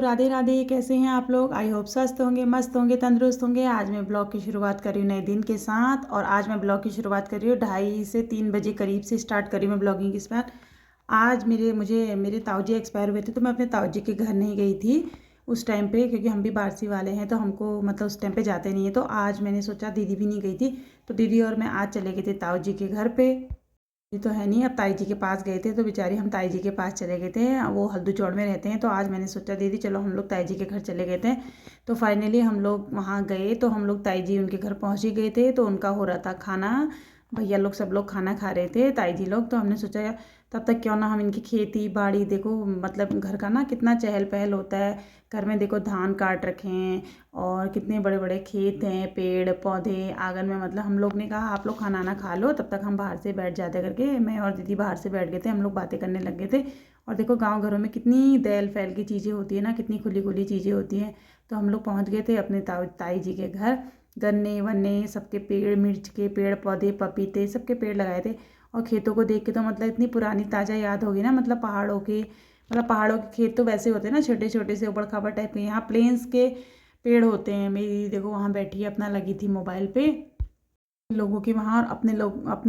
राधे राधे। कैसे हैं आप लोग? आई होप स्वस्थ होंगे, मस्त होंगे, तंदुरुस्त होंगे। आज मैं ब्लॉग की शुरुआत कर रही हूँ नए दिन के साथ। और आज मैं ब्लॉग की शुरुआत कर रही हूँ 2:30 से 3 बजे करीब से स्टार्ट करी मैं ब्लॉगिंग की स्टार्ट। आज मेरे ताऊ जी एक्सपायर हुए थे, तो मैं अपने ताऊ जी के घर नहीं गई थी उस टाइम पे, क्योंकि हम भी बारसी वाले हैं तो हमको मतलब उस टाइम पे जाते नहीं है। तो आज मैंने सोचा, दीदी भी नहीं गई थी तो दीदी और मैं आज चले गए थे ताऊ जी के घर पे। ये तो है नहीं, अब ताई जी के पास गए थे तो बेचारी हम ताई जी के पास चले गए थे। वो हल्दू चौड़ में रहते हैं, तो आज मैंने सोचा दीदी चलो हम लोग ताई जी के घर चले गए थे। तो फाइनली हम लोग वहाँ गए, तो हम लोग ताई जी उनके घर पहुँच ही गए थे। तो उनका हो रहा था खाना, भैया लोग सब लोग खाना खा रहे थे, ताई जी लोग। तो हमने सोचा तब तक क्यों ना हम इनकी खेती बाड़ी, देखो मतलब घर का ना कितना चहल पहल होता है। घर में देखो धान काट रखे हैं और कितने बड़े बड़े खेत हैं, पेड़ पौधे आंगन में। मतलब हम लोग ने कहा आप लोग खाना ना खा लो, तब तक हम बाहर से बैठ जाते करके मैं और दीदी बाहर से बैठ गए थे। हम लोग बातें करने लग गए थे। और देखो गांव घरों में कितनी दहल फैल की चीज़ें होती है ना, कितनी खुली खुली चीज़ें होती हैं। तो हम लोग पहुँच गए थे अपने ताई जी के घर। गन्ने वन्ने सबके पेड़, मिर्च के पेड़ पौधे, पपीते सबके पेड़ लगाए थे। और खेतों को देख के तो मतलब इतनी पुरानी ताज़ा याद होगी ना, मतलब पहाड़ों के खेत तो वैसे होते हैं ना, छोटे छोटे से ऊबड़ खाबड़ टाइप के। यहाँ प्लेन्स के पेड़ होते हैं। मेरी दीदी देखो वहाँ बैठी है, अपना लगी थी मोबाइल पे। लोगों के वहाँ और अपने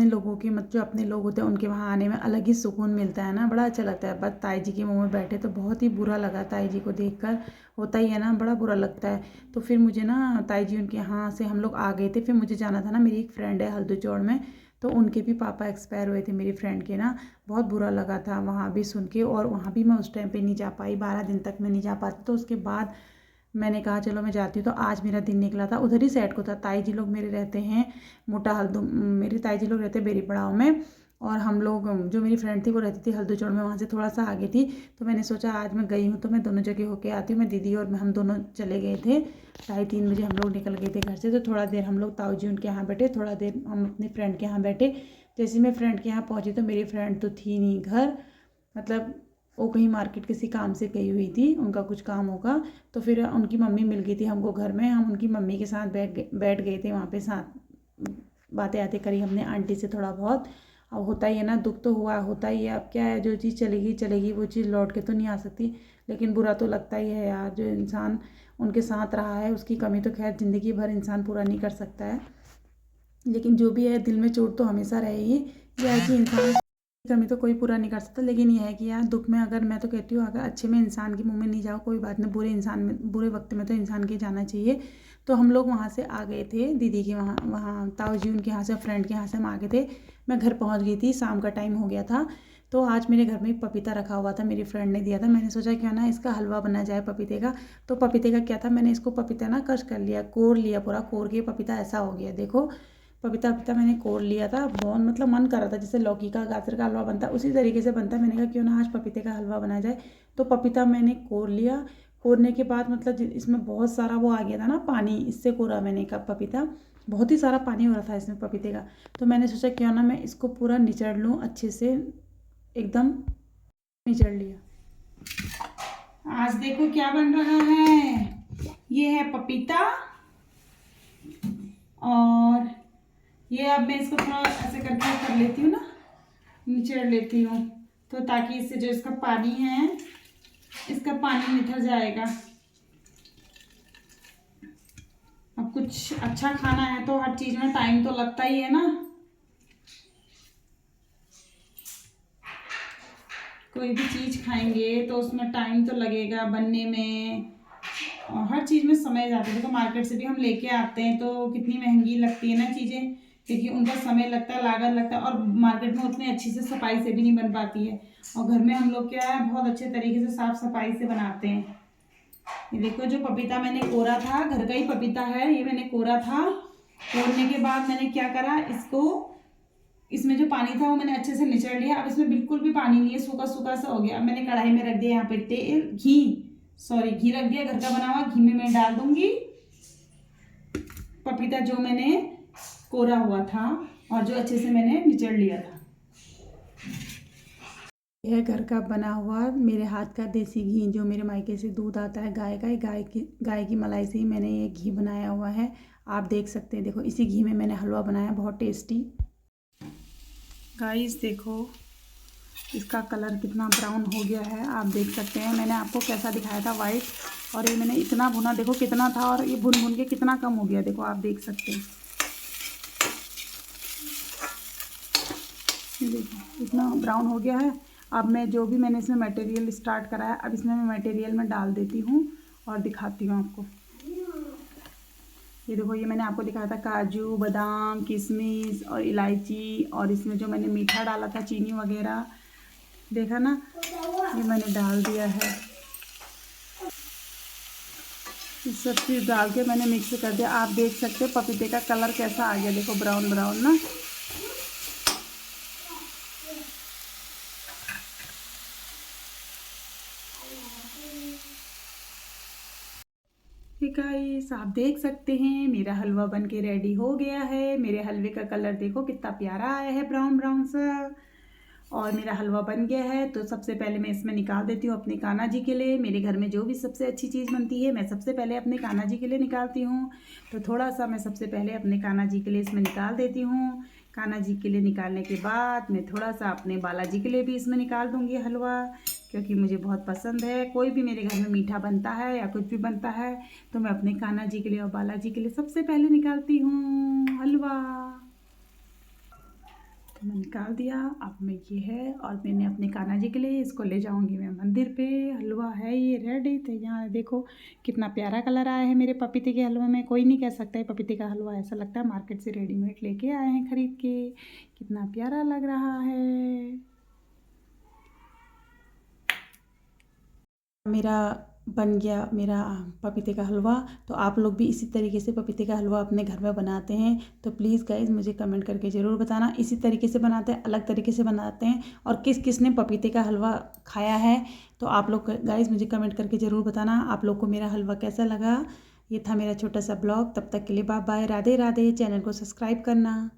लोगों के मतलब जो अपने लोग होते हैं उनके वहाँ आने में अलग ही सुकून मिलता है ना, बड़ा अच्छा लगता है। बस ताई जी के मुँह में बैठे तो बहुत ही बुरा लगा, ताई जी को देखकर होता ही है ना, बड़ा बुरा लगता है। तो फिर मुझे ना ताई जी उनके यहाँ से हम लोग आ गए थे। फिर मुझे जाना था ना, मेरी एक फ्रेंड है हल्दू चौड़ में, तो उनके भी पापा एक्सपायर हुए थे मेरी फ्रेंड के ना। बहुत बुरा लगा था वहाँ भी सुन के। और वहाँ भी मैं उस टाइम पे नहीं जा पाई, 12 दिन तक मैं नहीं जा पाती। तो उसके बाद मैंने कहा चलो मैं जाती हूँ। तो आज मेरा दिन निकला था, उधर ही साइड को था। ताई जी लोग मेरे रहते हैं मोटा हल्दू, मेरी ताई जी लोग रहते हैं बेरी पड़ाव में। और हम लोग, जो मेरी फ्रेंड थी वो रहती थी हल्दू चौड़ में, वहाँ से थोड़ा सा आगे थी। तो मैंने सोचा आज मैं गई हूँ तो मैं दोनों जगह होके आती हूँ। मैं दीदी और हम दोनों चले गए थे। 2:30 बजे हम लोग निकल गए थे घर से। तो थोड़ा देर हम लोग ताऊ जी उनके यहाँ बैठे, थोड़ा देर हम अपनी फ्रेंड के यहाँ बैठे। जैसे मैं फ्रेंड के यहाँ पहुँची तो मेरी फ्रेंड तो थी नहीं घर, मतलब वो कहीं मार्केट किसी काम से गई हुई थी, उनका कुछ काम होगा। तो फिर उनकी मम्मी मिल गई थी हमको घर में। हम उनकी मम्मी के साथ बैठ गए थे वहाँ पे, साथ बातें आते करी हमने आंटी से थोड़ा बहुत। अब होता ही है ना, दुख तो हुआ होता ही है। अब क्या है, जो चीज़ चलेगी चलेगी, वो चीज़ लौट के तो नहीं आ सकती। लेकिन बुरा तो लगता ही है यार, जो इंसान उनके साथ रहा है उसकी कमी तो खैर ज़िंदगी भर इंसान पूरा नहीं कर सकता है। लेकिन जो भी है, दिल में चोट तो हमेशा रहेगी। यह है कि इंसान कमी तो कोई पूरा नहीं कर सकता। लेकिन यह है कि यार दुख में, अगर मैं तो कहती हूँ अगर अच्छे में इंसान के मुंह में नहीं जाओ कोई बात नहीं, बुरे वक्त में तो इंसान के जाना चाहिए। तो हम लोग वहाँ से आ गए थे दीदी के वहाँ, ताऊ जी उनके यहाँ से, फ्रेंड के यहाँ से हम आ गए थे। मैं घर पहुँच गई थी, शाम का टाइम हो गया था। तो आज मेरे घर में एक पपीता रखा हुआ था, मेरी फ्रेंड ने दिया था। मैंने सोचा क्यों ना इसका हलवा बना जाए पपीते का। तो पपीते का क्या था, मैंने इसको पपीता ना कश कर लिया, कोर लिया, पूरा कोर के पपीता ऐसा हो गया देखो। पपीता मैंने कोर लिया था, बहुत मतलब मन कर रहा था जैसे लौकी का गाजर का हलवा बनता है उसी तरीके से बनता है। मैंने कहा क्यों ना आज पपीते का हलवा बना जाए। तो पपीता मैंने कोर लिया। कोरने के बाद मतलब इसमें बहुत सारा वो आ गया था ना पानी, इससे कोरा मैंने का पपीता, बहुत ही सारा पानी हो रहा था इसमें पपीते का। तो मैंने सोचा क्यों ना मैं इसको पूरा निचड़ लूँ अच्छे से, एकदम निचड़ लिया। आज देखो क्या बन रहा है, ये है पपीता। और ये अब मैं इसको थोड़ा ऐसे करके कर लेती हूँ ना, निचोड़ लेती हूँ, तो ताकि इससे जो इसका पानी है, इसका पानी निकल जाएगा। अब कुछ अच्छा खाना है तो हर चीज़ में टाइम तो लगता ही है ना। कोई भी चीज़ खाएंगे तो उसमें टाइम तो लगेगा बनने में, और हर चीज़ में समय जाता है। देखो मार्केट से भी हम लेके आते हैं तो कितनी महंगी लगती है ना चीज़ें, क्योंकि उनका समय लगता है, लागत लगता है, और मार्केट में उतनी अच्छी से सफाई से भी नहीं बन पाती है। और घर में हम लोग क्या है, बहुत अच्छे तरीके से साफ सफाई से बनाते हैं। ये देखो जो पपीता मैंने कोरा था, घर का ही पपीता है ये, मैंने कोरा था। कोरने के बाद मैंने क्या करा, इसको, इसमें जो पानी था वो मैंने अच्छे से निचड़ लिया। अब इसमें बिल्कुल भी पानी नहीं है, सूखा सूखा सा हो गया। अब मैंने कढ़ाई में रख दिया यहाँ पे तेल, घी रख दिया, घर का बना हुआ घी में मैं डाल दूंगी पपीता जो मैंने कोरा हुआ था और जो अच्छे से मैंने निचड़ लिया था। यह घर का बना हुआ मेरे हाथ का देसी घी, जो मेरे मायके से दूध आता है गाय का, गाय की मलाई से ही मैंने ये घी बनाया हुआ है। आप देख सकते हैं, देखो इसी घी में मैंने हलवा बनाया, बहुत टेस्टी। गाइस देखो इसका कलर कितना ब्राउन हो गया है आप देख सकते हैं। मैंने आपको कैसा दिखाया था वाइट, और ये मैंने इतना भुना, देखो कितना था और ये भुन भुन के कितना कम हो गया, देखो आप देख सकते हैं। ये देखो इतना ब्राउन हो गया है। अब मैं जो भी मैंने इसमें मटेरियल स्टार्ट करा है, अब इसमें मैं मटेरियल में डाल देती हूँ और दिखाती हूँ आपको। ये देखो, ये मैंने आपको दिखाया था काजू, बादाम, किशमिश और इलायची, और इसमें जो मैंने मीठा डाला था, चीनी वगैरह, देखा ना, ये मैंने डाल दिया है। ये सब चीज़ डाल के मैंने मिक्स कर दिया। आप देख सकते हैं पपीते का कलर कैसा आ गया, देखो ब्राउन ब्राउन ना। गाइस आप देख सकते हैं मेरा हलवा बन के रेडी हो गया है। मेरे हलवे का कलर देखो कितना प्यारा आया है, ब्राउन ब्राउन सा। और मेरा हलवा बन गया है, तो सबसे पहले मैं इसमें निकाल देती हूँ अपने कान्हा जी के लिए। मेरे घर में जो भी सबसे अच्छी चीज़ बनती है मैं सबसे पहले अपने कान्हा जी के लिए निकालती हूँ। तो थोड़ा सा मैं सबसे पहले अपने कान्हा जी के लिए इसमें निकाल देती हूँ। कान्हा जी के लिए निकालने के बाद मैं थोड़ा सा अपने बालाजी के लिए भी इसमें निकाल दूँगी हलवा, क्योंकि मुझे बहुत पसंद है। कोई भी मेरे घर में मीठा बनता है या कुछ भी बनता है तो मैं अपने कान्हा जी के लिए और बालाजी के लिए सबसे पहले निकालती हूँ हलवा। तो मैं निकाल दिया। अब मैं ये है, और मैंने अपने कान्हा जी के लिए इसको ले जाऊंगी मैं मंदिर पे। हलवा है ये रेडी। तो यहाँ देखो कितना प्यारा कलर आया है मेरे पपीते के हलवे में। कोई नहीं कह सकता है पपीते का हलवा, ऐसा लगता है मार्केट से रेडीमेड लेके आए हैं खरीद के। कितना प्यारा लग रहा है। मेरा बन गया मेरा पपीते का हलवा। तो आप लोग भी इसी तरीके से पपीते का हलवा अपने घर में बनाते हैं तो प्लीज़ गाइज़ मुझे कमेंट करके ज़रूर बताना। इसी तरीके से बनाते हैं, अलग तरीके से बनाते हैं, और किस किस ने पपीते का हलवा खाया है तो आप लोग गाइज़ मुझे कमेंट करके ज़रूर बताना आप लोग को मेरा हलवा कैसा लगा। ये था मेरा छोटा सा ब्लॉग। तब तक के लिए bye bye, Radhe Radhe. Channel को सब्सक्राइब करना।